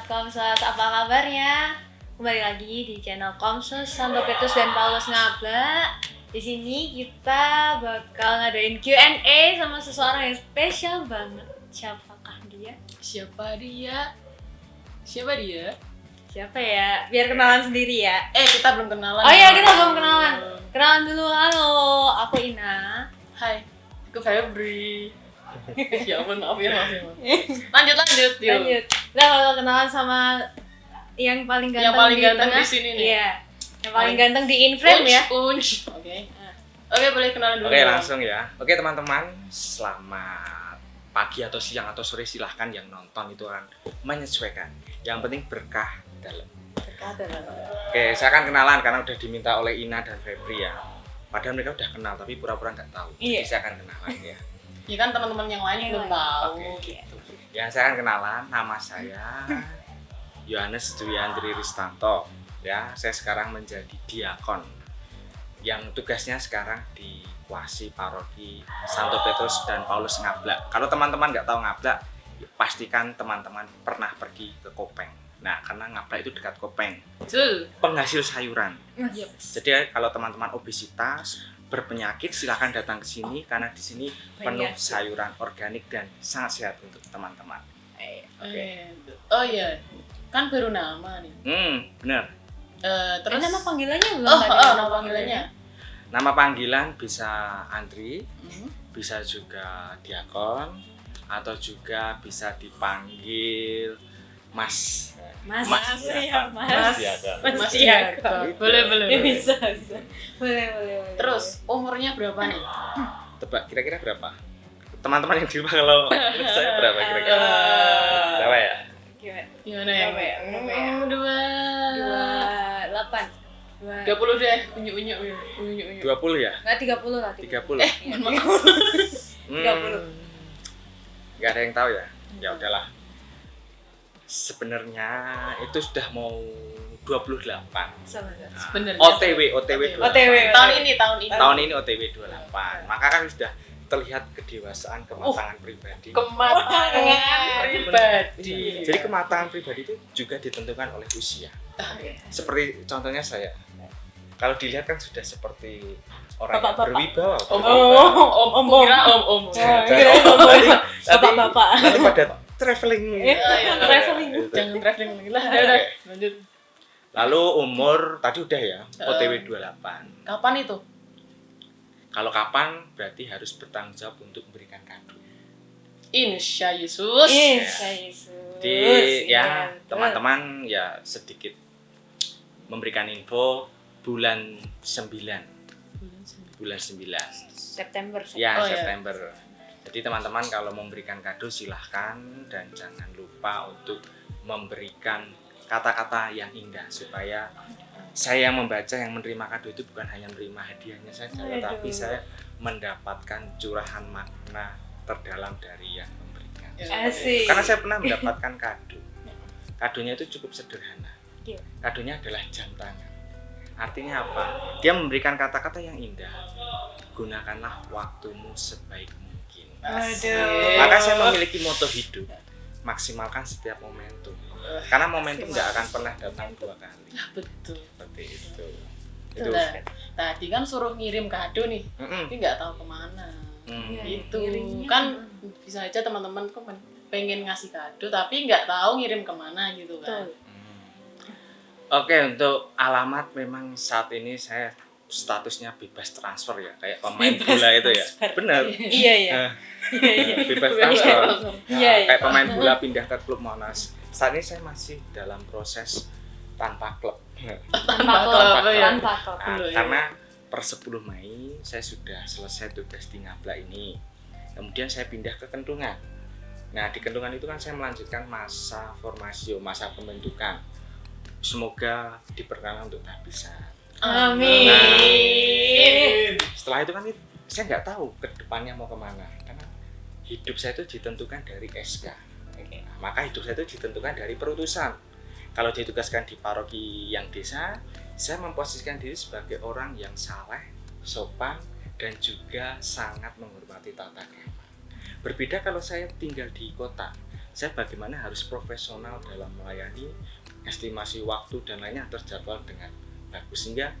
Komsos, apa kabarnya? Kembali lagi di channel Komsos Santo Petrus dan Paulus Ngabla. Di sini kita bakal ngadain Q&A sama seseorang yang spesial banget. Siapakah dia? Siapa dia? Siapa ya? Biar kenalan sendiri ya. Kita belum kenalan. Oh iya, kita belum kenalan. Kenalan dulu. Halo, aku Ina. Hai, aku Febri. Ya ampun, maaf ya. Lanjut. Yuk. Lanjut. Kita bakal kenalan sama yang paling ganteng, Yang paling di ganteng tengah. di sini nih. Iya. Yang paling ganteng di in-frame ya. Oke, boleh kenalan dulu. Oke, langsung ya. Oke, teman-teman, selamat pagi atau siang atau sore, silahkan yang nonton itu akan menyesuaikan. Yang penting berkah dalam. Oke, saya akan kenalan karena udah diminta oleh Ina dan Febri ya. Padahal mereka udah kenal tapi pura-pura nggak tahu. Iya. Jadi saya akan kenalan ya. Ya kan teman-teman yang lain belum tahu. Oke, gitu. Ya, saya akan kenalan. Nama saya Yohanes Dwi Andri Ristanto. Ya, saya sekarang menjadi diakon yang tugasnya sekarang di Kuasi Paroki Santo Petrus dan Paulus Ngabla. Kalau teman-teman nggak tahu Ngabla, pastikan teman-teman pernah pergi ke Kopeng. Nah, karena Ngabla itu dekat Kopeng, Betul. penghasil sayuran. Yep. Jadi kalau teman-teman obesitas, berpenyakit, silahkan datang ke sini karena di sini penuh Banyak. sayuran organik dan sangat sehat untuk teman-teman. Oke. Oh iya, kan baru nama nih. Benar. Terus Nama panggilannya belum Oh, tadi? nama panggilannya. Nama panggilan bisa Andri, Hmm. bisa juga Diakon, atau juga bisa dipanggil Mas. Mas. Diakon. Mas. Diakon. Mas Iya. Boleh. Ya, bisa. Boleh. Terus umurnya berapa nih? Tebak kira-kira berapa? Teman-teman yang di rumah kalau menurut saya berapa kira-kira? Berapa ya? Gimana ya? Berapa ya? 20 deh, unyu-unyu. 20 ya? Nggak 30 lah. 30. 30. Nggak ada yang tahu ya? Ya udahlah. Sebenarnya itu sudah mau 28. Sebenarnya. OTW 28. OTW. Tahun ini. Tahun ini OTW 28. Maka kan sudah terlihat kedewasaan, kematangan pribadi. Kematangan pribadi. Jadi kematangan pribadi itu juga ditentukan oleh usia. Seperti contohnya saya. Kalau dilihat kan sudah seperti orang yang Bapak-bapak. berwibawa. Om. Bapak-bapak. Nanti pada traveling. Traveling. Jangan traveling lagi lah. Udah, lanjut. Lalu umur tadi udah ya, OTW 28. Kapan itu? Kalau kapan berarti harus bertanggung jawab untuk memberikan kado. Insya Yesus. Yesus. Di Iya, ya betul. teman-teman ya sedikit memberikan info bulan 9. Bulan 9. September. Ya, Oh, ya. September. Jadi teman-teman kalau memberikan kado silahkan dan jangan lupa untuk memberikan kata-kata yang indah supaya saya yang membaca, yang menerima kado itu bukan hanya menerima hadiahnya saja, tetapi saya mendapatkan curahan makna terdalam dari yang memberikan. Asik. Karena saya pernah mendapatkan kado. Kadonya itu cukup sederhana. Iya. Kadonya adalah jam tangan. Artinya apa? Dia memberikan kata-kata yang indah. Gunakanlah waktumu sebaik mungkin. Aduh. Maka saya memiliki moto hidup. Maksimalkan setiap momentum. Karena momentum nggak akan pernah datang 2 kali. Betul. Seperti itu. Itu. Nah, tadi kan suruh ngirim kado nih, Mm-mm. tapi nggak tahu kemana. Hmm. Gitu. ngirimnya Kan bisa aja teman-teman kok pengen ngasih kado, tapi nggak tahu ngirim kemana gitu kan. Betul. Oke, untuk alamat memang saat ini saya statusnya bebas transfer ya, kayak pemain Bebas bola itu ya. transfer. Benar. Iya. Bebas transfer. Iya. Kayak pemain bola pindah ke klub Monas. Saat ini saya masih dalam proses tanpa klub. Tanpa klub. ya. Tanpa klub. Nah, Belum, ya. karena per 10 Mei saya sudah selesai tugas di Ngabla ini. Kemudian saya pindah ke Kentungan. Nah, di Kentungan itu kan saya melanjutkan masa formasi, masa pembentukan. Semoga diperkenan untuk tahbisan. Amin. Setelah itu kan saya nggak tahu ke depannya mau kemana. Karena hidup saya itu ditentukan dari SK. Nah, maka hidup saya itu ditentukan dari perutusan. Kalau ditugaskan di paroki yang desa, saya memposisikan diri sebagai orang yang saleh, sopan, dan juga sangat menghormati tata krama. Berbeda kalau saya tinggal di kota, saya bagaimana harus profesional dalam melayani, estimasi waktu dan lainnya terjadwal dengan bagus, sehingga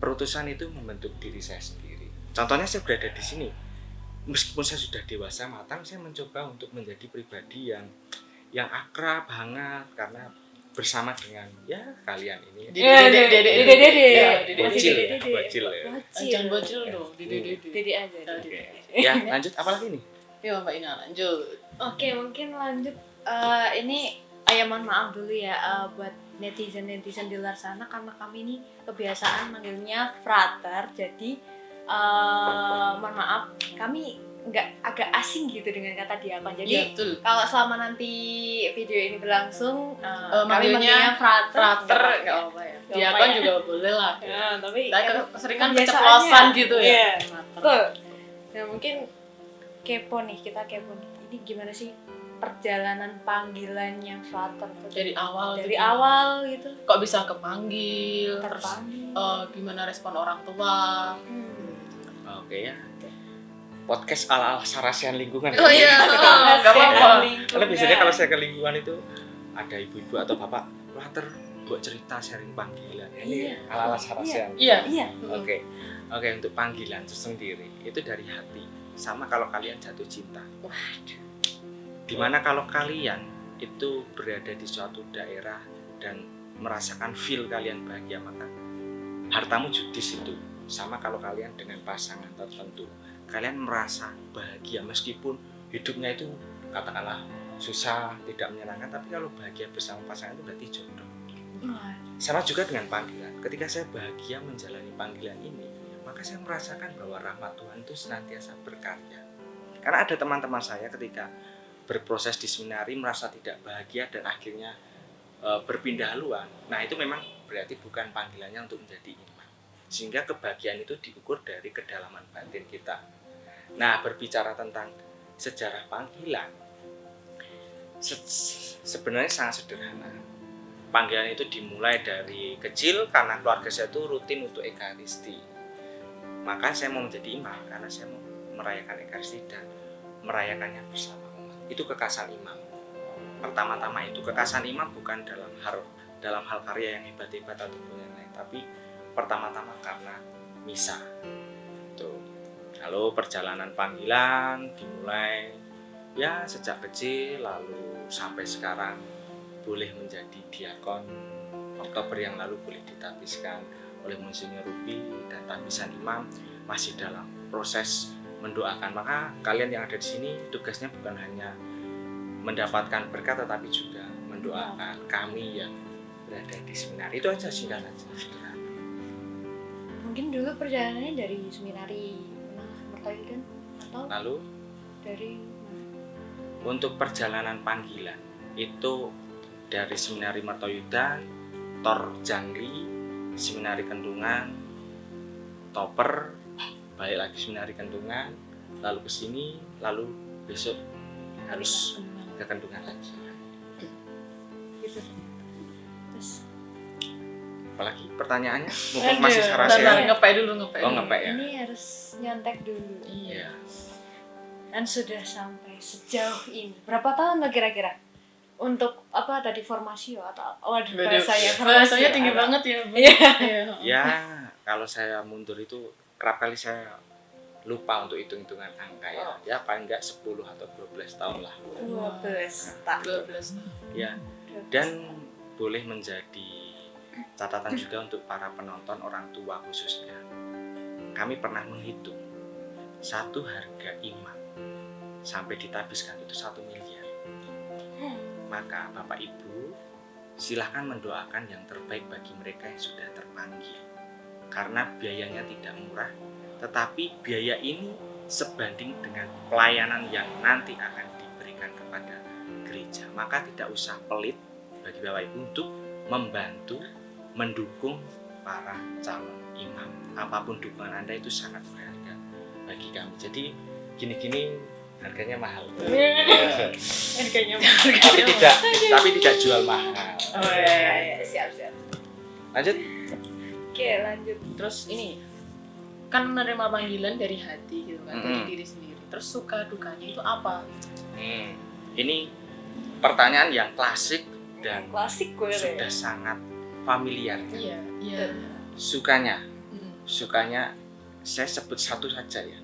perutusan itu membentuk diri saya sendiri. Contohnya saya berada di sini, meskipun saya sudah dewasa matang, saya mencoba untuk menjadi pribadi yang akrab, hangat, karena bersama dengan ya kalian ini. Dede. Bocil ya. Jangan bocil dong, dede. Dede aja. Ya, lanjut apa lagi nih? Yo Mbak Ina lanjut. Oke, mungkin lanjut. Ini mohon maaf dulu ya buat netizen di luar sana, karena kami ini kebiasaan manggilnya frater. Jadi mohon maaf, kami agak asing gitu dengan kata diakon. Jadi kalau selama nanti video ini berlangsung, kami manggilnya frater nggak apa ya. Diakon juga boleh lah. Ya, tapi sering kan keceplosan gitu ya. Betul. Nah, mungkin kita kepo nih. Ini gimana sih perjalanan panggilannya frater dari awal gitu? Kok bisa kepanggil? Terpanggil. Terus gimana respon orang tua? Oke ya. Podcast ala sarasian lingkungan. Oh iya, nggak apa-apa. Karena biasanya kalau saya ke lingkungan itu ada ibu-ibu atau bapak frater buat cerita sharing panggilan. Ini ala sarasian. Iya. Oke, untuk panggilan itu sendiri itu dari hati. Sama kalau kalian jatuh cinta. Waduh. Dimana kalau kalian itu berada di suatu daerah dan merasakan feel kalian bahagia, maka hartamu di situ. Sama kalau kalian dengan pasangan tertentu, kalian merasa bahagia meskipun hidupnya itu katakanlah susah, tidak menyenangkan, tapi kalau bahagia bersama pasangan itu berarti jodoh. Sama juga dengan panggilan. Ketika saya bahagia menjalani panggilan ini, maka saya merasakan bahwa rahmat Tuhan itu senantiasa berkarya. Karena ada teman-teman saya ketika berproses di seminari merasa tidak bahagia dan akhirnya berpindah haluan. Nah, itu memang berarti bukan panggilannya untuk menjadi imam. Sehingga kebahagiaan itu diukur dari kedalaman batin kita. Nah, berbicara tentang sejarah panggilan, sebenarnya sangat sederhana. Panggilan itu dimulai dari kecil karena keluarga saya itu rutin untuk ekaristi. Maka saya mau menjadi imam karena saya mau merayakan ekaristi dan merayakannya bersama umat. Itu kekasan imam. Pertama-tama itu kekasan imam bukan dalam hal karya yang hebat-hebat ataupun yang lain, tapi pertama-tama karena misa. Tuh. Lalu perjalanan panggilan dimulai ya sejak kecil, lalu sampai sekarang boleh menjadi diakon. Oktober yang lalu boleh ditabiskan oleh Monsinyur Ruby, dan tabisan imam masih dalam proses mendoakan. Maka kalian yang ada di sini tugasnya bukan hanya mendapatkan berkat, tetapi juga mendoakan kami yang berada di seminari. Itu aja singkat aja. Mungkin dulu perjalanannya dari seminari Mertoyudan atau Lalu dari untuk perjalanan panggilan itu dari seminari Mertoyudan, Tor Jangli, seminari Kendungan, Toper, balik lagi seminari Kendungan, lalu ke sini, lalu besok harus ke Kendungan lagi. gitu. Terus Apalagi pertanyaannya? Mumpung masih sarasian. Ngepek dulu. Oh, ngepek ya. ini harus nyontek dulu. Iya. Dan sudah sampai sejauh ini. Berapa tahun lo kira-kira? Untuk apa tadi formasi atau bahasanya tinggi banget ya, Bu. Ya, kalau saya mundur itu kerap kali saya lupa untuk hitung-hitungan angka ya. Ya paling enggak 10 atau 12 tahun lah. 12 tahun. Ya. Dan boleh menjadi catatan juga untuk para penonton, orang tua khususnya. Kami pernah menghitung satu harga imam sampai ditabiskan itu 1 miliar. Maka Bapak Ibu silahkan mendoakan yang terbaik bagi mereka yang sudah terpanggil. Karena biayanya tidak murah, tetapi biaya ini sebanding dengan pelayanan yang nanti akan diberikan kepada gereja. Maka tidak usah pelit bagi Bapak Ibu untuk membantu, mendukung para calon imam. Apapun dukungan Anda itu sangat berharga bagi kami. Jadi gini-gini harganya mahal. Harganya mahal. Tapi tidak jual mahal. Oh iya, siap. Lanjut. Oke, lanjut. Terus ini kan menerima panggilan dari hati gitu kan, dari diri sendiri. Terus suka dukanya itu apa? Ini pertanyaan yang klasik dan Klasik gue sudah sangat familiar. Iya, iya. Sukanya saya sebut satu saja ya.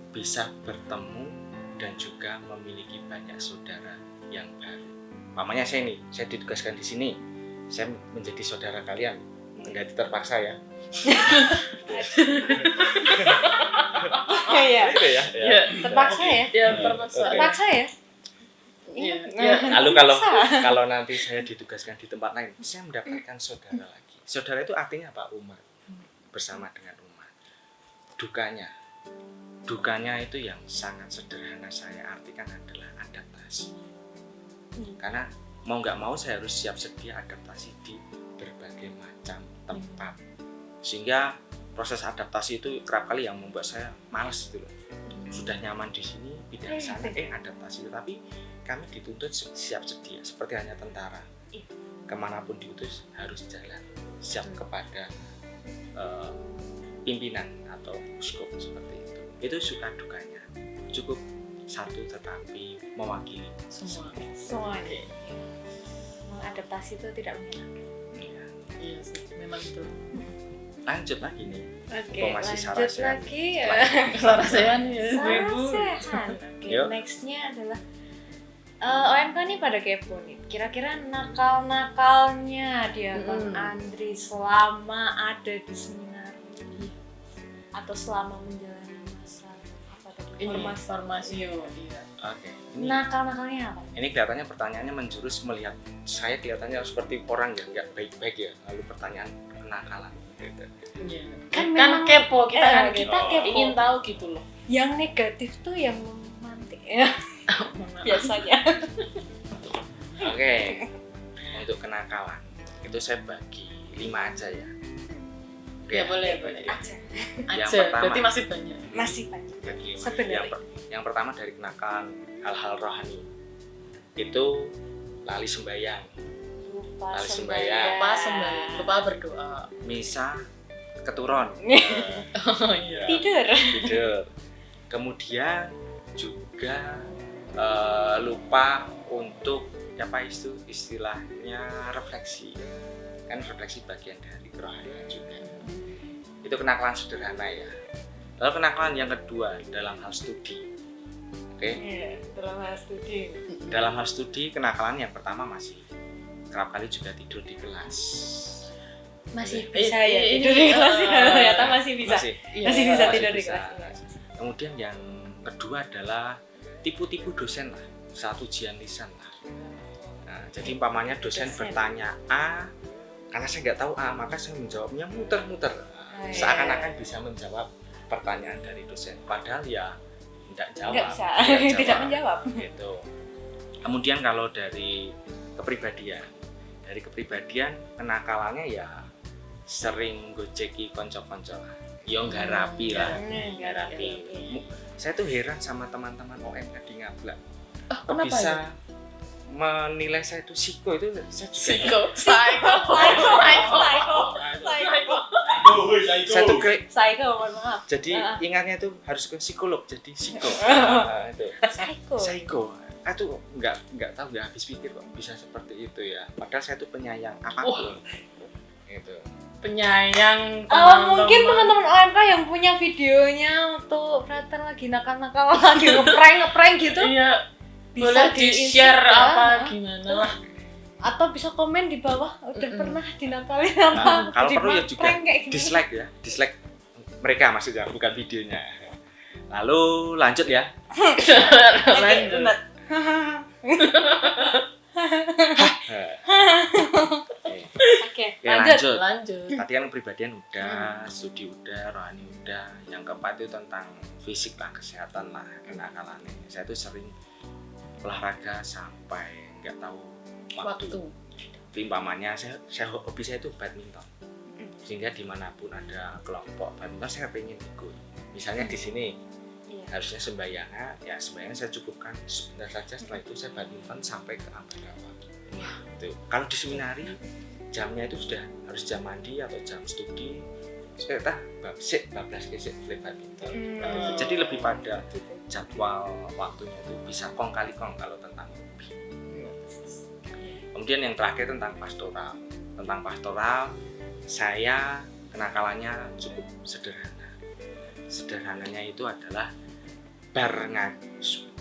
Bisa bertemu dan juga memiliki banyak saudara yang baru. Mamanya saya ditugaskan di sini. Saya menjadi saudara kalian. Kendati terpaksa ya. Iya. Itu ya. Iya. Terpaksa ya? Iya, terpaksa. Oke. Terpaksa ya? Iya. Lalu kalau nanti saya ditugaskan di tempat lain, saya mendapatkan saudara lagi. Saudara itu artinya apa? Umat. Bersama dengan umat. Dukanya itu yang sangat sederhana saya artikan adalah adaptasi. Karena mau nggak mau saya harus siap sedia adaptasi di berbagai macam tempat. Sehingga proses adaptasi itu kerap kali yang membuat saya malas gitu loh. Sudah nyaman di sini, pindah ke sana, adaptasi. Tapi kami dituntut siap sedia, seperti hanya tentara. Kemanapun diutus harus jalan, siap kepada pimpinan atau puskop seperti itu. Itu suka dukanya. Cukup satu tetapi mewakili Semuanya. Mengadaptasi itu tidak menyenangkan. ya. Iya sih, memang itu. Lanjut lagi nih. Oke, Masih lanjut Sarasehan. lagi ya. Sarasehan ya, ibu. Sarasehan. Oke, Yuk. nextnya adalah OMK nih pada kepo nih. Kira-kira nakal-nakalnya dia Bang Andri selama ada di seminar ini atau selama menjalani masa apa tadi? Ini formasi yo. Iya. Oke. Ini, Nakal-nakalnya apa? ini kelihatannya pertanyaannya menjurus melihat saya kelihatannya seperti orang yang nggak baik-baik ya. Lalu pertanyaan kenakalan gitu. Iya. Kan Kan memang- kepo kita kan kita kepo. kepo. Ingin tahu gitu loh. Yang negatif tuh yang memantik ya biasanya. Oke. Untuk kenakalan itu saya bagi 5 aja ya. Oke, Ya boleh. Aja. Yang Aja. pertama. Berarti masih banyak. Masih banyak. Bagi lima. Sebenarnya. Yang pertama dari kenakalan hal-hal rohani. Itu lali sembahyang, Lupa Harus sembahyang. Lupa berdoa. misa, keturun, Oh iya. Tidur. tidur. Kemudian juga lupa untuk apa itu istilahnya refleksi. Kan refleksi bagian dari kerohanian juga. Itu kenakalan sederhana ya. Lalu kenakalan yang kedua dalam hal studi. Oke. Iya, dalam hal studi. Dalam hal studi kenakalan yang pertama masih kerap kali juga tidur di kelas. Masih Eh, bisa ya ini, tidur di kelas ya. Ternyata masih bisa. Iya. Masih bisa Masih tidur di bisa. kelas. Kemudian yang kedua adalah tipu-tipu dosen lah, saat ujian lisan lah. Nah, jadi umpamanya dosen Dosen. bertanya A, karena saya nggak tahu A, maka saya menjawabnya muter-muter. Oh, iya. Seakan-akan bisa menjawab pertanyaan dari dosen, padahal ya tidak jawab. Nggak bisa. Tidak Tidak menjawab. Gitu. Kemudian kalau dari kepribadian kenakalannya ya sering gojeki konco-konco lah. Yo ngarapi lah. Ngarapi. Saya tuh heran sama teman-teman OMK di Ngablak. Kenapa Bisa ya? menilai saya itu siko itu saya juga Psycho. saya tuh kayak Psycho, mohon maaf. jadi Ah. ingatnya tuh harus ke psikolog jadi psiko. Nah, itu Psycho. psycho. Aku nggak tahu nggak habis pikir kok bisa seperti itu ya. Padahal saya tuh penyayang apapun. Gitu. Penyayang. Mungkin teman-teman OMK yang punya videonya waktu Frater lagi nakal-nakal lagi ngeprank gitu Iya. bisa Boleh di-share Instagram, apa ah. gimana lah. atau bisa komen di bawah udah pernah dinakalin Nah, apa kalau di perlu ya juga prank kayak gini. dislike mereka maksudnya bukan videonya. Lalu lanjut ya. Lanjut. Benar. Oke, Ya, lanjut. Lanjut. Tadi kan kepribadian udah, studi udah, rohani udah. Yang keempat itu tentang fisik lah, kesehatan lah, kenakalannya. Saya tuh sering olahraga sampai nggak tahu waktu. Umpamanya saya hobi saya itu badminton. Sehingga dimanapun ada kelompok badminton saya pengen ikut. Misalnya di sini Iya. harusnya sembayangan, ya sembayangan saya cukupkan sebentar saja. Setelah itu saya badminton sampai ke Ambarawa. Tuh. Kalau di seminari jamnya itu sudah harus jam mandi atau jam studi. Saya bablas kesek play badminton. Jadi lebih pada jadwal waktunya itu bisa kong kali kong kalau tentang hobi. Kemudian yang terakhir tentang pastoral. Tentang pastoral, saya kenakalannya cukup sederhana. Sederhananya itu adalah barengan.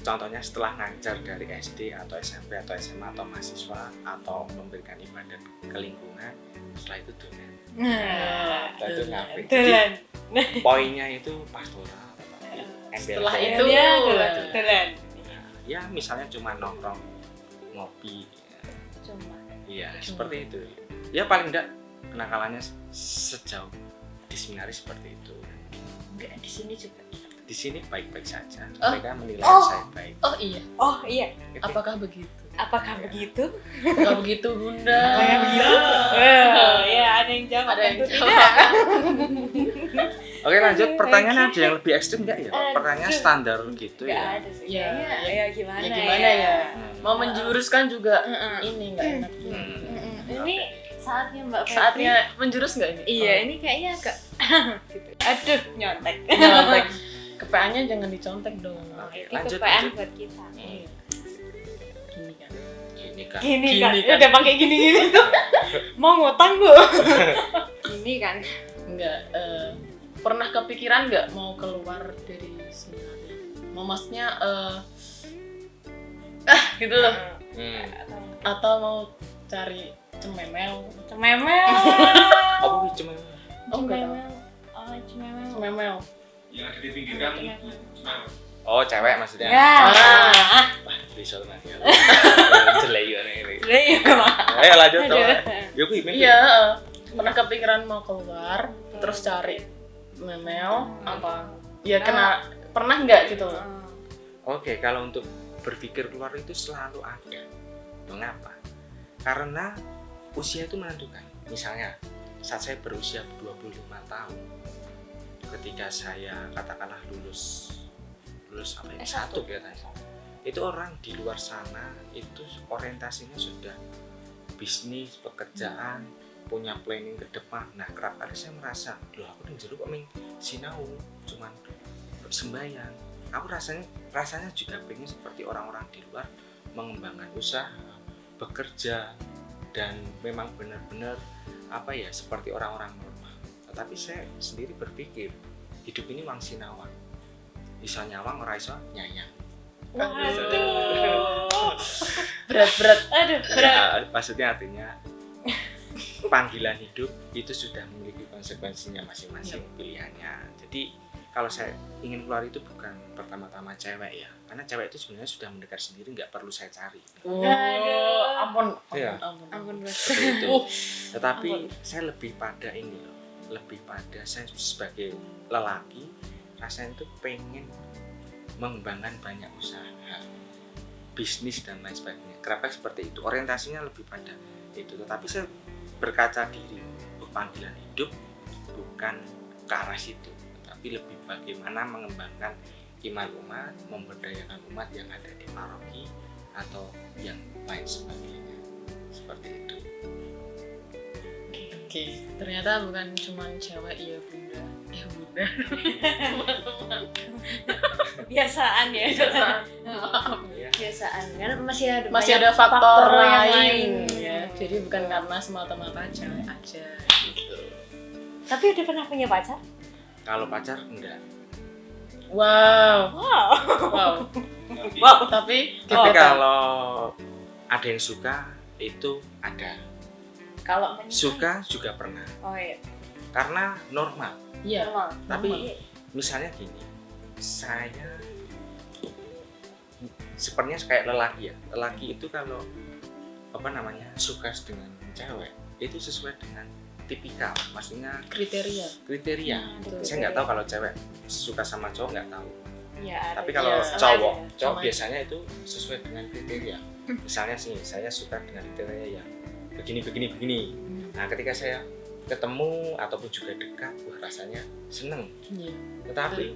Contohnya setelah ngajar dari SD atau SMP atau SMA atau mahasiswa atau memberikan ibadah ke lingkungan, setelah itu dolen. Nah, Itu ngapain? dolan. Poinnya itu pastoral. Setelah embel-embel. itu Ya, dolan. Ya misalnya cuma nongkrong, ngopi, Cuma. iya seperti itu. Ya paling enggak kenakalannya sejauh di seminaris seperti itu. Enggak di sini juga. Di sini baik-baik saja. Oh. Mereka menilai Oh. saya baik. Oh iya, Oh iya, apakah begitu? apakah begitu? Apakah begitu Bunda? Apakah begitu? Oh, ya ada yang jawab. Ada yang tentu jawab. tidak. Oke lanjut, pertanyaan Oke. ada yang lebih ekstrim nggak ya? Aduh. Pertanyaan standar gitu Nggak ya. ada sih. Ya, Kayaknya, ya gimana Ya gimana ya? Hmm. Mau menjuruskan juga Heeh. ini nggak enak juga. Hmm. Ini saatnya Mbak Febri. Saatnya menjurus nggak ini? Iya, ini kayaknya agak gitu. Aduh, nyontek. Nyontek. Kepeannya jangan dicontek dong. Oke, Ini lanjut, kepean lanjut. buat kita. Iya. Gini kan. Ini kan. Gini Gini kan, kan. udah pakai gini-gini tuh. Mau ngutang Bu. Gini kan. Enggak, pernah kepikiran nggak mau keluar dari seminari? Mau maksudnya gitu loh. Hmm. Atau mau cari cememel? Cememel. Apa sih cuma? Oh enggak tahu. Cememel. Oh, cememel. Cememel. Yang ada di pinggir kan Oh cewek maksudnya. Ya. Ah. Bisa lah ya. Jelek ya ini. Iya. Ayo lanjut toh. Aduh. Ya gue ini. Iya, pernah kepikiran mau keluar, terus cari memel apa? Ya kena pernah nggak gitu loh? Oke, kalau untuk berpikir keluar itu selalu ada. Mengapa? Karena usia itu menentukan. Misalnya, saat saya berusia 25 tahun, ketika saya katakanlah lulus apa ya? S1. S1 ya tadi. Itu orang di luar sana itu orientasinya sudah bisnis, pekerjaan, punya planning ke depan. Nah, kerap kali saya merasa, loh aku ning jero kok ming sinau, cuman sembahyang. Aku rasanya juga pengen seperti orang-orang di luar, mengembangkan usaha, bekerja, dan memang benar-benar apa ya seperti orang-orang normal. Tetapi saya sendiri berpikir hidup ini wang sinawang, iso nyawang ora iso nyayang. Waduh. Berat-berat. Aduh, berat. Ya, maksudnya artinya panggilan hidup itu sudah memiliki konsekuensinya masing-masing pilihannya. Jadi kalau saya ingin keluar itu bukan pertama-tama cewek ya, karena cewek itu sebenarnya sudah mendekat sendiri, nggak perlu saya cari. Aduh. Ampun, Iya. Ampun Bos. Seperti itu. Tetapi Ampun. saya lebih pada ini loh, lebih pada saya sebagai lelaki rasanya itu pengen mengembangkan banyak usaha, bisnis dan lain sebagainya. Kenapa seperti itu? Orientasinya lebih pada itu. Tetapi saya berkaca diri, panggilan hidup bukan ke arah situ, tapi lebih bagaimana mengembangkan iman umat, memberdayakan umat yang ada di paroki atau yang lain sebagainya. Seperti itu. Oke, ternyata bukan cuma cewek ya Bunda. Bunda. Biasaan ya. Maaf. Ya. Biasaan kan masih ada Masih banyak ada faktor yang lain ya. Jadi bukan karena semata-mata cewek aja gitu. Tapi udah pernah punya pacar? Kalau pacar enggak. Wow. Wow. Wow. Wow. Tapi Tapi Oh, kalau ada yang suka itu ada. Kalau Suka juga pernah. Oh iya. Karena normal. iya. Normal. Tapi misalnya gini, saya sepertinya kayak lelaki ya. Lelaki itu kalau suka dengan cewek itu sesuai dengan tipikal, maksudnya Kriteria. kriteria. betul. Saya nggak tahu kalau cewek suka sama cowok, nggak tahu. Iya. ada. Tapi kalau Iya, sama cowok aja. cowok Sama biasanya itu sesuai dengan kriteria. Misalnya sih saya suka dengan kriteria yang begini. Nah ketika saya ketemu ataupun juga dekat, wah rasanya seneng. Iya. Tetapi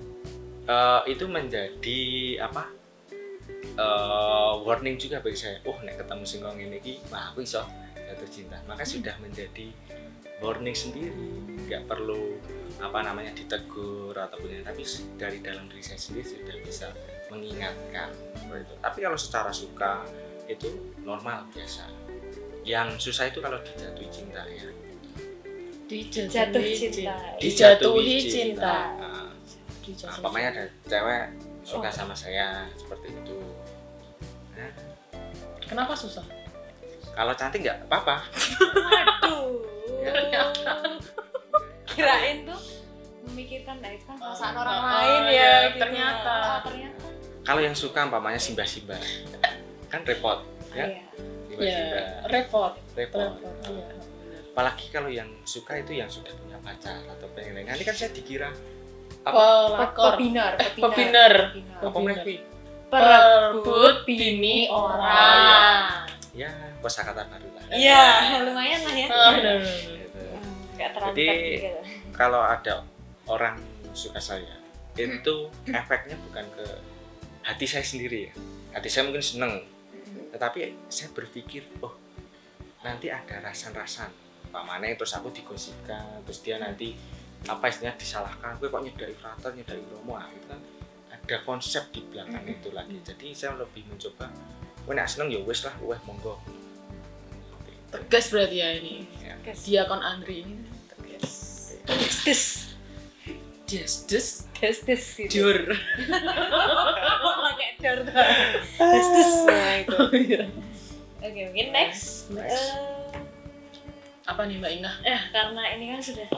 itu menjadi warning juga bagi saya. Nek ketemu sing kok ngene iki, wah aku iso jatuh cinta. Maka sudah menjadi warning sendiri. Nggak perlu ditegur ataupun ya, tapi dari dalam diri saya sendiri sudah bisa mengingatkan seperti itu. Tapi kalau secara suka itu normal biasa. Yang susah itu kalau dijatuhi cinta ya. Jatuh cinta. Dijatuhi cinta. Nah, umpamanya ada cewek suka sama saya seperti itu. Nah, Kenapa susah? kalau cantik nggak apa-apa. Waduh. Ya. Kirain tuh memikirkan nah itu kan perasaan orang Oh, lain iya, ya gitu. ternyata. Ternyata. Kalau yang suka umpamanya simbah-simbah, kan repot ya. Iya. Simbah-simbah, Ya, repot. repot. Iya. Apalagi kalau yang suka itu yang sudah punya pacar atau pengen. Nanti kan saya dikira Pelakor. Pebinar. Pebiner. apa meneh? Perebut bini orang. Ya, kosakata baru lah. Iya, lumayan lah ya. Oh, benar. Gitu. Gak terlalu Jadi, teknikal. Kalau ada orang suka saya, itu efeknya bukan ke hati saya sendiri ya. Hati saya mungkin seneng, tetapi saya berpikir, oh nanti ada rasan-rasan. Pamane terus aku digosipkan, terus dia nanti apa istilahnya disalahkan, gue kok nyedai frater, nyedai romo, itu kan ada konsep di belakang itu lagi. Jadi saya lebih mencoba, gue nek seneng ya wes lah, wes monggo. Tegas berarti ya ini. Ya. Diakon Andri ini tegas. Des. Destis gitu. Jur. Pakai dor tuh. Destis. Nah, itu. Oh, iya. Oke, mungkin next. Next. Apa nih Mbak Inah? Karena ini kan sudah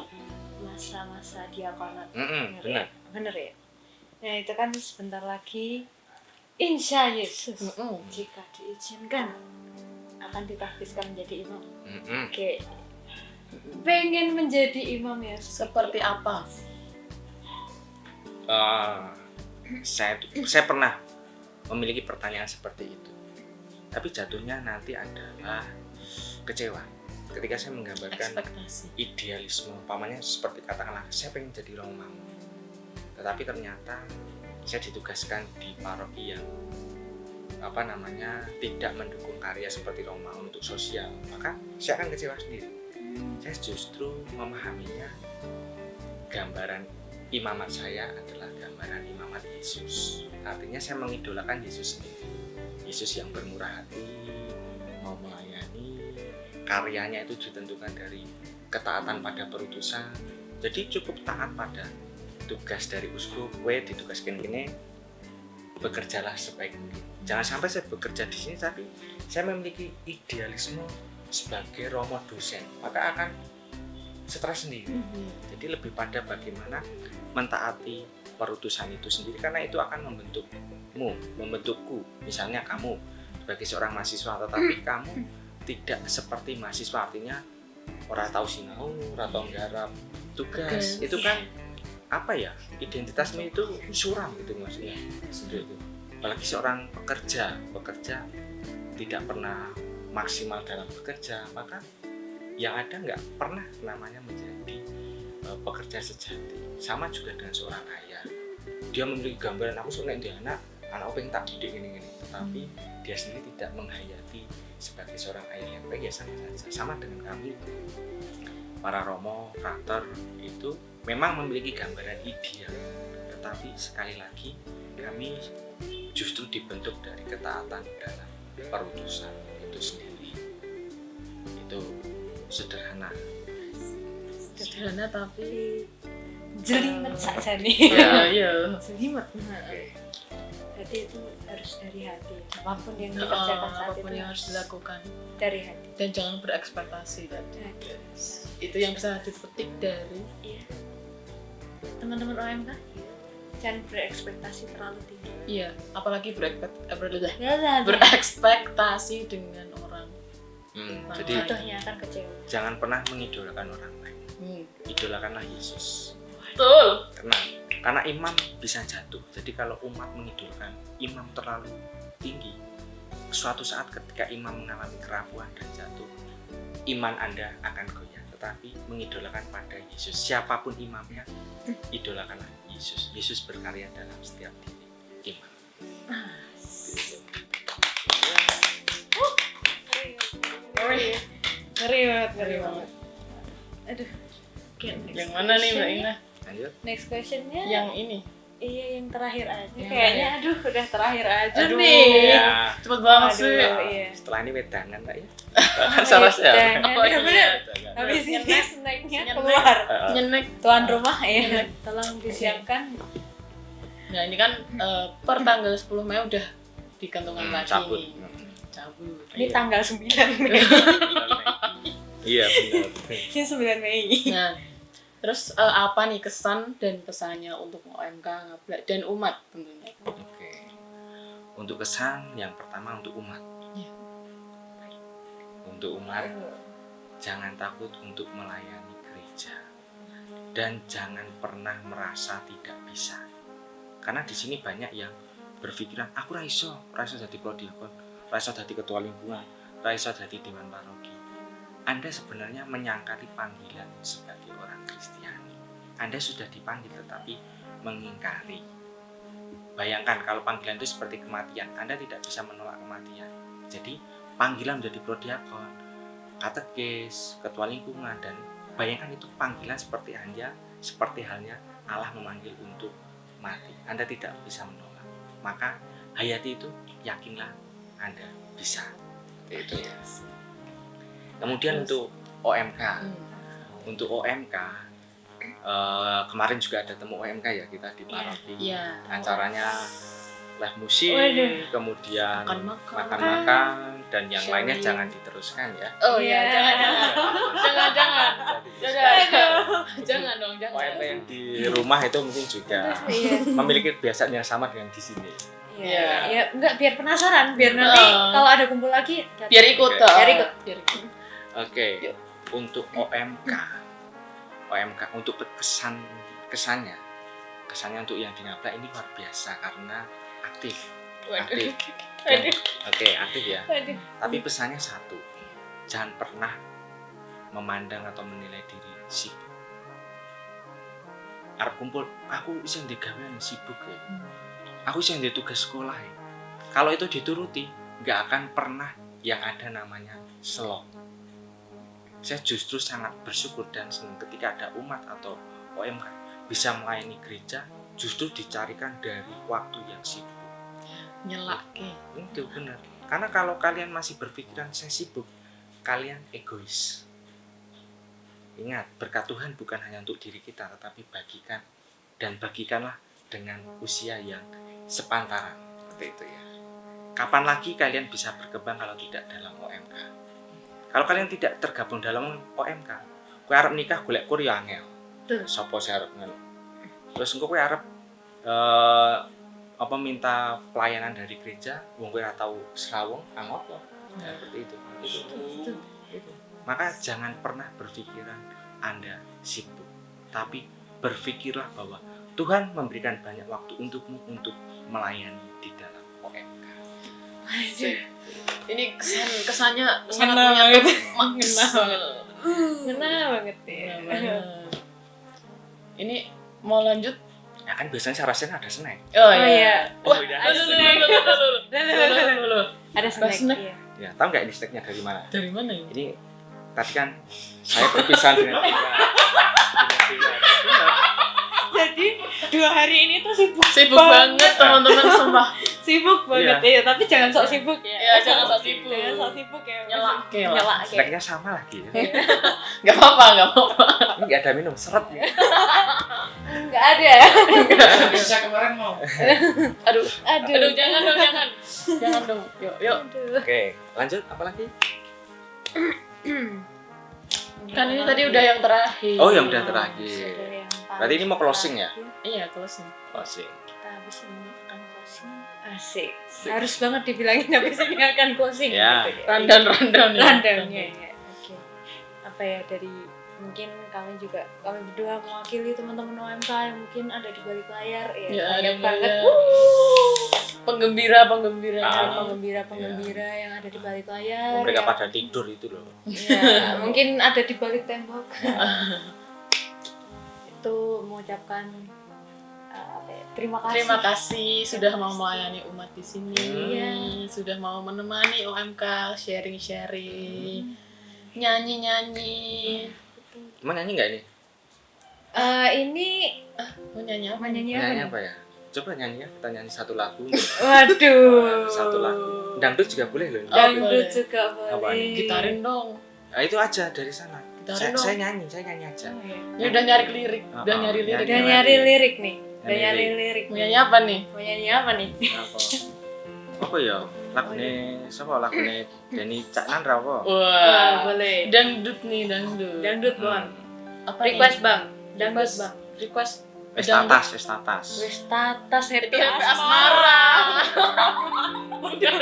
masa-masa diakonat. Benar. Ya? Bener ya? Nah itu kan sebentar lagi Insya Yesus jika diizinkan akan ditahbiskan menjadi imam. Oke. Pengen menjadi imam ya? Seperti apa? Saya pernah memiliki pertanyaan seperti itu, tapi jatuhnya nanti adalah kecewa ketika saya menggambarkan Ekspektasi. idealisme, umpamanya seperti katakanlah saya pengen jadi romawi, tetapi ternyata saya ditugaskan di paroki yang tidak mendukung karya seperti romawi untuk sosial, maka saya akan kecewa sendiri. Saya justru memahaminya, gambaran imamat saya adalah gambaran imamat Yesus. Artinya saya mengidolakan Yesus sendiri. Yesus yang bermurah hati, mau melayani, karyanya itu ditentukan dari ketaatan pada perutusan. Jadi cukup taat pada tugas dari uskup, ditugaskan gini, bekerjalah sebaik mungkin. Jangan sampai saya bekerja di sini tapi saya memiliki idealisme sebagai romo dosen, maka akan stres sendiri. Jadi lebih pada bagaimana mentaati perutusan itu sendiri, karena itu akan membentukku. Misalnya kamu sebagai seorang mahasiswa, tetapi kamu tidak seperti mahasiswa, artinya orang tahu sinau, orang tahu nggarap tugas. Itu kan apa ya, identitasmu itu suram gitu maksudnya. Seperti itu. Apalagi seorang pekerja tidak pernah maksimal dalam bekerja, maka yang ada nggak pernah namanya menjadi pekerja sejati. Sama juga dengan seorang ayah, dia memiliki gambaran aku suka di anak pengen tak didik gini, tetapi dia sendiri tidak menghayati sebagai seorang ayah yang baik. Ya sama dengan kami para romo, frater itu memang memiliki gambaran ideal, tetapi sekali lagi kami justru dibentuk dari ketaatan dalam perutusan itu sendiri. Itu sederhana tapi jelimet saja nih. iya. Jelimet. Jadi itu harus dari hati. Apapun yang dikerjakan saat apapun itu yang harus dilakukan dari hati. dan jangan berekspektasi tadi. Itu yang bisa dipetik dari Teman-teman OMK jangan berekspektasi terlalu tinggi. iya, apalagi berekspektasi dengan orang. Jadi Jatuhnya akan kecewa. jangan pernah mengidolakan orang lain. Idolakanlah Yesus. Betul. Karena imam bisa jatuh. Jadi kalau umat mengidolakan imam terlalu tinggi, suatu saat ketika imam mengalami kerapuhan dan jatuh, iman Anda akan goyah. Tetapi mengidolakan pada Yesus, siapapun imamnya, idolakanlah Yesus. Yesus berkarya dalam setiap diri imam. Ngeri banget. Aduh. Yang mana nih Mbak Ina? Lanjut. Next questionnya Yang ini. Iya, yang terakhir aja. Yang Kayaknya aduh udah terakhir aja Aduh. nih. Ya, Cepet banget Aduh, sih. iya. setelah ini wedangan Pak ya. Salah Salah ya. Jangan, Oh, ya iya. bener. Wedangan. Habis ini Nyenek. snacknya Nyenek. keluar. Nyenek. Tuan rumah ya, tolong disiapkan. Nah ini kan per tanggal 10 Mei udah dikantongan lagi cabut. nih. Cabut. Ini Iya. tanggal 9 Mei. Iya benar. Ini 9 Mei. Nah, terus apa nih kesan dan pesannya untuk OMK Ngablak dan umat tentunya? Oke. Untuk kesan yang pertama untuk umat. Iya. Untuk umat, jangan takut untuk melayani gereja dan jangan pernah merasa tidak bisa. Karena di sini banyak yang berpikiran aku raiso jadi prodiakon, raiso jadi ketua lingkungan, raiso jadi dewan paroki. Anda sebenarnya menyangkali panggilan sebagai orang Kristiani. Anda sudah dipanggil tetapi mengingkari. Bayangkan kalau panggilan itu seperti kematian, Anda tidak bisa menolak kematian. Jadi panggilan menjadi prodiakon, katekis, ketua lingkungan, dan bayangkan itu panggilan seperti halnya Allah memanggil untuk mati. Anda tidak bisa menolak. Maka hayati itu, yakinlah Anda bisa. Itu ya. Kemudian untuk OMK, untuk OMK kemarin juga ada temu OMK ya kita di paroki. Iya. Acaranya live musik, Waduh. kemudian Makan-makan. makan-makan, dan yang Sharing. lainnya jangan diteruskan ya. Oh iya, Iya. jangan dong, jangan. OMK yang di rumah itu mungkin juga Iya. memiliki kebiasaan yang sama dengan di sini. Iya. Ya enggak biar penasaran, biar nanti kalau ada kumpul lagi datang. Biar ikut Oke. toh. Biar ikut. Biar ikut. Oke, untuk OMK untuk kesannya untuk yang di Ngablak ini luar biasa karena aktif. Waduh. Oke, aktif ya. Waduh. Tapi pesannya satu, jangan pernah memandang atau menilai diri sibuk. Arep kumpul, aku iseng digawean sibuk ya. Aku iseng di tugas sekolah ya. Kalau itu dituruti, nggak akan pernah yang ada namanya slot. Saya justru sangat bersyukur dan senang ketika ada umat atau OMK bisa melayani gereja, justru dicarikan dari waktu yang sibuk. Nyelake. Itu benar. Karena kalau kalian masih berpikiran saya sibuk, kalian egois. Ingat, berkat Tuhan bukan hanya untuk diri kita, tetapi bagikan dan bagikanlah dengan usia yang sepantaran. Seperti itu ya. Kapan lagi kalian bisa berkembang kalau tidak dalam OMK? Kalau kalian tidak tergabung dalam OMK, kowe arep nikah golek kur ya angel. Betul. Sopo sing arep ngono. Terus engko kowe arep minta pelayanan dari gereja, wong kowe ora tau srawung, angopo. Ya, seperti itu. Itu. Maka jangan pernah berpikiran Anda sibuk, tapi berpikirlah bahwa Tuhan memberikan banyak waktu untukmu untuk melayani di dalam OMK. Ini kesannya sangat Ngena menyangkut banget. magis. Ngena banget ya. Ini mau lanjut? Ya kan biasanya Saracen ada snack. Oh iya. Wah, Ada Ada snack. Ada snack. snack. Iya. Ya, tahu nggak ini snacknya dari mana? Dari mana ya? Ini tadi kan saya berpisah dengan Jadi 2 hari ini tuh Sibuk banget teman-teman, sumpah. Sibuk banget ya, tapi jangan sok sibuk ya. Iya, jangan sok sibuk. Jangan sok sibuk ya. Nyelake lah. Nyelake. snacknya sama lagi ya. Gak apa-apa. Ini nggak ada minum seret ya. Enggak ada. Bisa kemarin mau. Aduh, jangan dong. Jangan dong. Yuk. Aduh. Oke, lanjut apa lagi? Kan ini tadi udah yang terakhir. Oh, yang udah terakhir. Sudah yang paling Berarti ini mau closing ya? terakhir. Iya, closing. Closing. Kita habis ini akan closing. Asik. Harus banget dibilangin habis ini akan closing. Ya. Gitu ya. Rundown ya. Rundownnya ya. Oke. Apa ya, dari mungkin kami berdua mewakili teman-teman OMK yang mungkin ada di balik layar ya. Ya, Banyak ada banget. Penggembira. Penggembira yang ada di balik layar. Mereka yang- pada tidur itu loh. Ya, mungkin ada di balik tembok. Itu mengucapkan terima kasih. Terima kasih sudah mau melayani umat di sini. Iya. Sudah mau menemani OMK sharing-sharing. Nyanyi-nyanyi. Emang nyanyi nggak ini? Ini Mau nyanyi apa? nyanyi Nyanyi apa? apa ya? Coba nyanyi ya, kita nyanyi satu lagu. Waduh. Satu lagu. Dangdut juga boleh loh. Dangdut boleh. juga Apa boleh. nih? Gitarin dong. Nah, itu aja dari sana. Gitarin dong. Saya nyanyi aja. Oh, iya. Ya udah nyari lirik, udah nyari lirik. Udah nyari lirik nih. Udah Nyari nyari lirik. lirik. Mau nyanyi apa nih? Mau nyanyi apa nih? Apa ya? Lagune sapa lagune Denny Cak Nandra apa? Wah, boleh. Dangdut nih, dangdut. Dangdut, Bang. Apa Request, nih? Bang. Dangdut, Request. Bang. Request. Wis Dangdut. tatas, wis tatas. Wis tatas happy Happy asmara. Udah.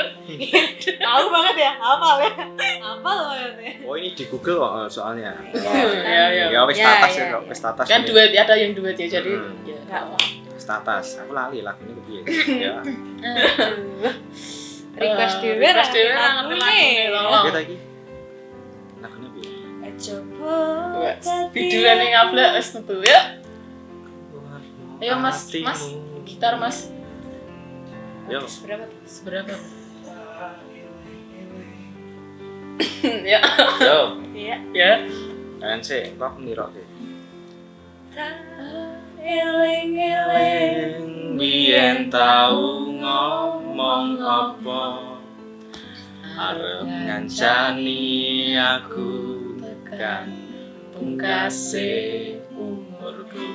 Tahu banget ya, hafal ya. Hafal banget ya. Oh, ini di Google kok soalnya. Iya. Ya wis Ya, tatas ya, ya kok, ya. wis tatas. Kan ini. duet, ada yang duet ya, jadi ya. Enggak apa. Wis tatas. Aku lali lagunya kepiye. Ya. Request dhewe Request dhewe ra ra ngerti ngerti lagune, lagune. tolong. Kita iki. Lagunya piye? Coba Biduran yang ngablak wis tentu ya. Ayo, Mas. Mas. Gitar Mas. Yo. Berapa tuh? Seberapa? Ya. Yo. Iya. Ya. Kan sih, kok nirok deh. Eling-eling Biyen tau ngomong apa arep ngancani aku tekan pungkase umurku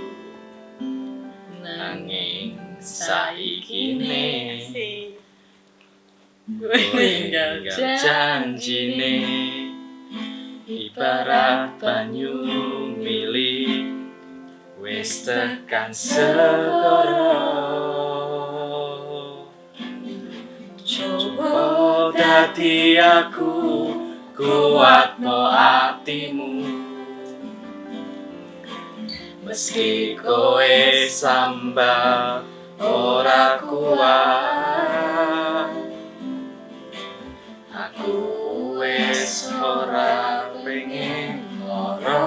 nanging saikine tinggal janjine ibarat banyu mili wis tekan segara coba dadi aku kuatno atimu meski kowe sambat ora kuat aku wis ora pengen moro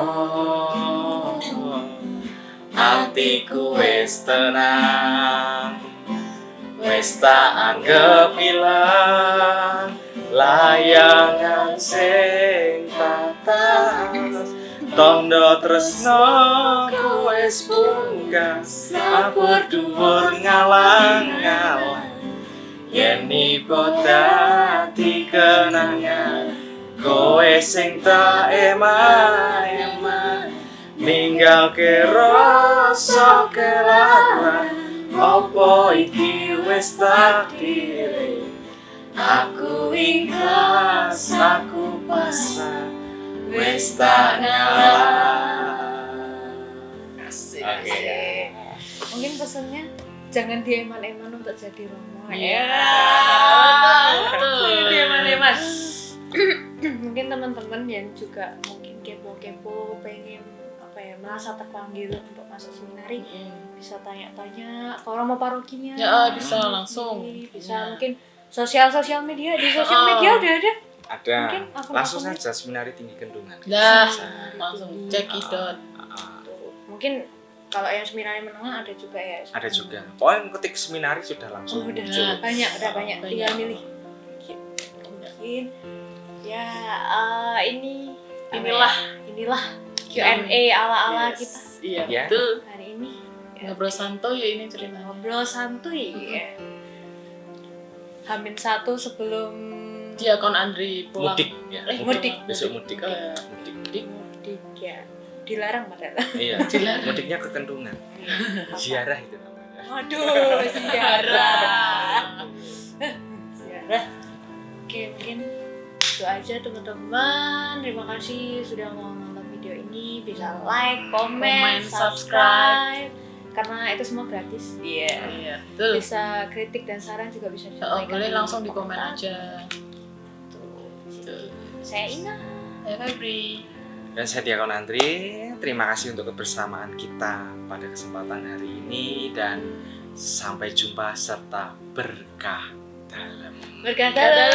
atiku wis tenang wis tak anggap ilang layangan sing tatas tondo tresno ku wis pungkas lapur dhuwur ngalang-alang yen ipo dadi kenangan kowe sing tak eman-eman ninggal ke rasa kelaran apa iki wis takdire aku ikhlas aku pasrah wis tak ngalah. Asik. Oke. Mungkin pesannya jangan dieman-eman untuk jadi Romo. Iya. Betul. Jangan dieman-eman. Mungkin teman-teman yang juga mungkin kepo-kepo pengen apa ya merasa terpanggil untuk masuk seminari bisa tanya-tanya ke orang mau parokinya. Ya, bisa langsung. Bisa Ya. mungkin sosial media di sosial media udah ada. Ada Mungkin akun-akunnya. langsung saja Seminari Tinggi Kendungan. Nah, Bisa. langsung cekidot. Mungkin kalau yang seminari menengah ada juga ya. Ada juga. Pokoknya ketik seminari sudah langsung Oh, udah muncul. banyak, tinggal Banyak. milih. Mungkin ya Inilah Q&A ala-ala Yes. kita Iya, Ya. betul. hari ini. Ngobrol santuy ya ini ceritanya. Ngobrol santuy ya. H-1 sebelum Diakon Andri pulang. Mudik ya. mudik. Besok mudik. Eh, Mudik. mudik ya. Dilarang padahal. Iya. Dilarang. Mudiknya ke Kendungan. Ziarah itu namanya. Waduh, ziarah. Ziarah. Oke, mungkin itu aja teman-teman. Terima kasih sudah mau nonton video ini. Bisa like, Komen, komen, subscribe. Karena itu semua gratis. Iya. Iya, betul. Bisa kritik dan saran juga bisa Oh, disampaikan. boleh di langsung di komen komentar. aja. Tuh. Saya Ina. Ya, Febri. Dan saya Diakon Andri. Terima kasih untuk kebersamaan kita pada kesempatan hari ini dan sampai jumpa serta berkah dalam. Berkata.